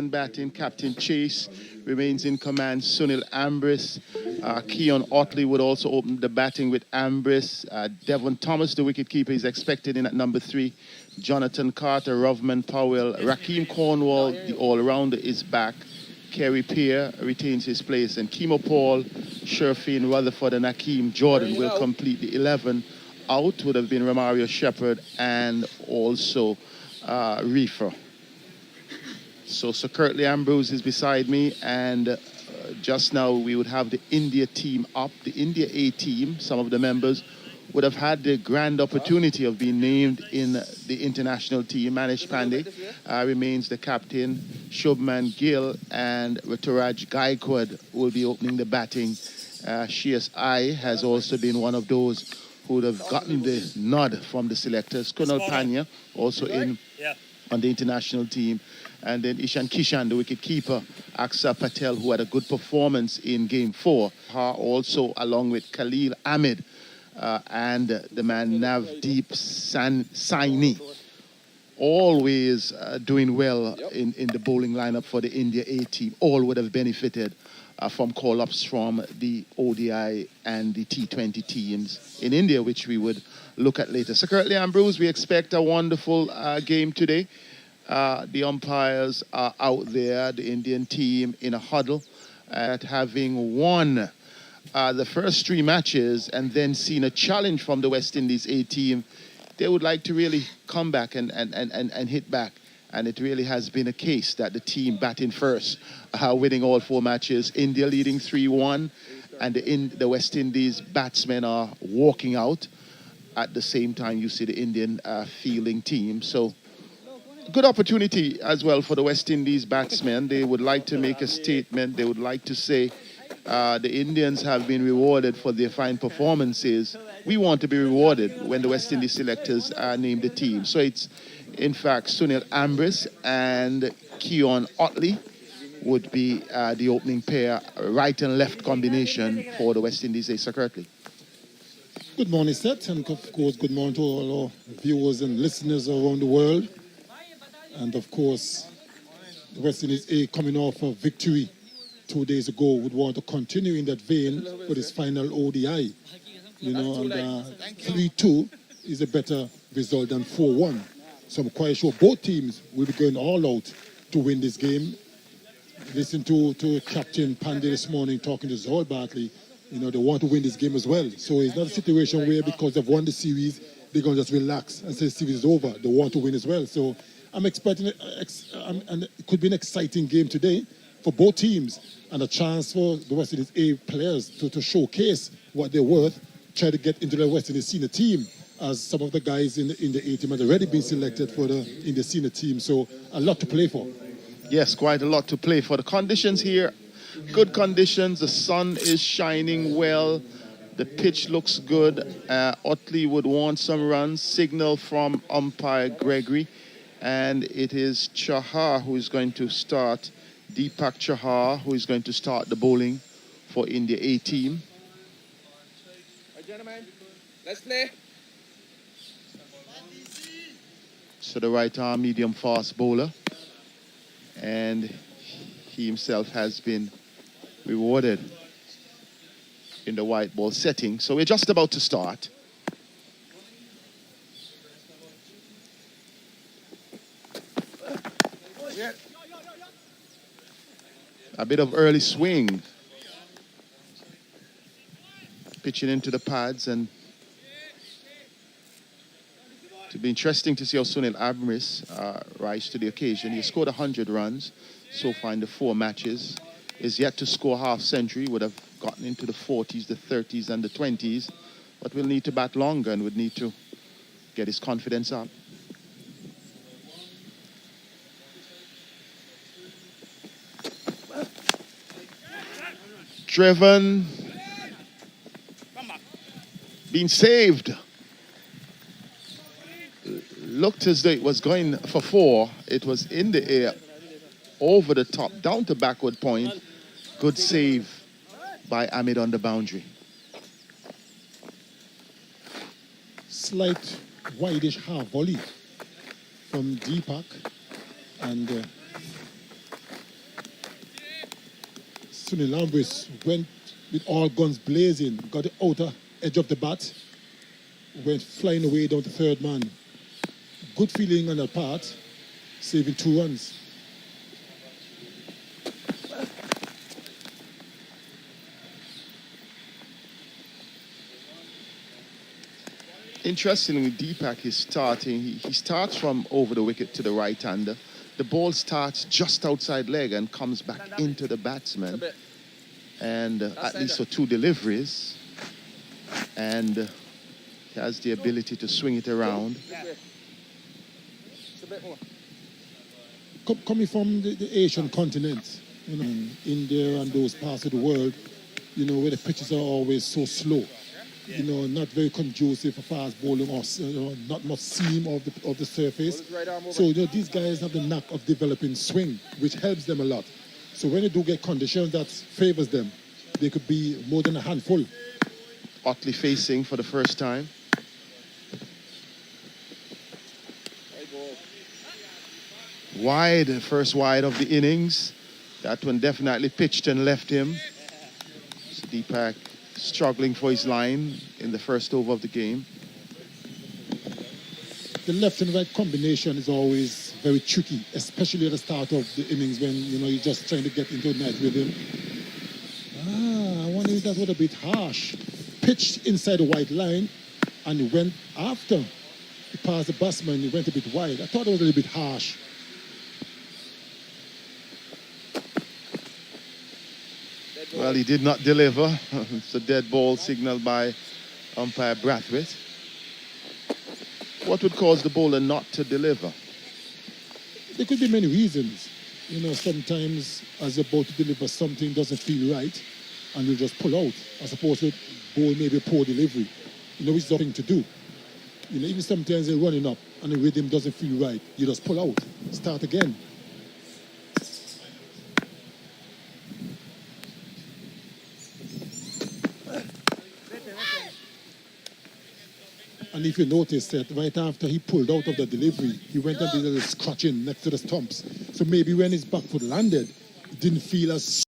batting. Captain Chase remains in command. Sunil Ambris. Keon Otley would also open the batting with Ambris. Devon Thomas, the wicketkeeper, is expected in at number 3. Jonathan Carter, Rovman Powell. Rakeem Cornwall, the all-rounder, is back. Kerry Peer retains his place. And Kemo Paul, Sherfin Rutherford, and Hakeem Jordan will complete the 11. Out would have been Romario Shepherd and also Reefer. So Curtly Ambrose is beside me, and just now we would have the India team up. The India A team, some of the members would have had the grand opportunity of being named in the international team. Manish Pandey remains the captain. Shubman Gill and Rituraj Gaikwad will be opening the batting. Shears I has also been one of those who would have gotten the nod from the selectors. Kunal Panya also in on the international team. And then Ishan Kishan, the wicket-keeper. Aksa Patel, who had a good performance in Game 4. Also, along with Khalil Ahmed and the man Navdeep Saini. Always doing well in the bowling lineup for the India A team. All would have benefited from call-ups from the ODI and the T20 teams in India, which we would look at later. So currently, Ambrose, we expect a wonderful game today. The umpires are out there, the Indian team in a huddle, at having won the first 3 matches and then seen a challenge from the West Indies A team. They would like to really come back and hit back. And it really has been a case that the team batting first, winning all 4 matches. India leading 3-1, and the West Indies batsmen are walking out. At the same time, you see the Indian fielding team. So good opportunity as well for the West Indies batsmen. They would like to make a statement. They would like to say the Indians have been rewarded for their fine performances. We want to be rewarded when the West Indies selectors name the team. So it's, in fact, Sunil Ambris and Keon Otley would be the opening pair, right and left combination for the West Indies. Asa Kirtley. Good morning, Seth, and of course, good morning to all our viewers and listeners around the world. And of course, the West Indies A coming off a victory 2 days ago would want to continue in that vein for this final ODI. You know, and 3-2 is a better result than 4-1. So I'm quite sure both teams will be going all out to win this game. Listen to Captain Pandey this morning talking to Zohar Bartley. You know, they want to win this game as well. So it's not a situation where because they've won the series, they're going to just relax and say the series is over. They want to win as well. So I'm expecting and it could be an exciting game today for both teams and a chance for the West Indies A players to showcase what they're worth, try to get into the West Indies senior team, as some of the guys in the A team have already been selected in the senior team. So a lot to play for. Yes, quite a lot to play for. The conditions here, good conditions. The sun is shining well. The pitch looks good. Otley would want some runs. Signal from umpire Gregory. And it is Chahar who is going to start. Deepak Chahar who is going to start the bowling for India A team. Right, gentlemen, let's play. So the right arm medium fast bowler. And he himself has been rewarded in the white ball setting. So we're just about to start. A bit of early swing. Pitching into the pads, and it'll be interesting to see how Sunil Amris rise to the occasion. He scored 100 runs so far in the 4 matches. Is yet to score half century, would have gotten into the 40s, the 30s, and the 20s, but will need to bat longer and would need to get his confidence up. Driven, being saved. Looked as though it was going for 4. It was in the air, over the top, down to backward point. Good save by Ahmed on the boundary. Slight wideish half volley from Deepak, and Sunil Ambris went with all guns blazing, got the outer edge of the bat, went flying away down to third man. Good feeling on that part, saving 2 runs. Interestingly, Deepak is starting. He starts from over the wicket to the right-hander. The ball starts just outside leg and comes back into the batsman. And at least for 2 deliveries. And he has the ability to swing it around. Coming from the Asian continent, you know, India and those parts of the world, you know, where the pitches are always so slow. You know, not very conducive for fast bowling, or not much seam of the surface. So, you know, these guys have the knack of developing swing, which helps them a lot. So when they do get conditions that favors them, they could be more than a handful. Otley facing for the first time. Wide, first wide of the innings. That one definitely pitched and left him. So Deepak struggling for his line in the first over of the game. The left and right combination is always very tricky, especially at the start of the innings when, you know, you're just trying to get into a night rhythm. I wonder if that was a bit harsh. Pitched inside the white line and he went after. He passed the batsman, he went a bit wide. I thought it was a little bit harsh. Well, he did not deliver. It's a dead ball signaled by umpire Brathwaite. What would cause the bowler not to deliver? There could be many reasons. You know, sometimes as you're about to deliver, something doesn't feel right and you just pull out, as opposed to bowl maybe a poor delivery. You know, which is the thing to do. You know, even sometimes you're running up and the rhythm doesn't feel right. You just pull out, start again. And if you notice that right after he pulled out of the delivery, he went and did a little scratching next to the stumps. So maybe when his back foot landed, it didn't feel as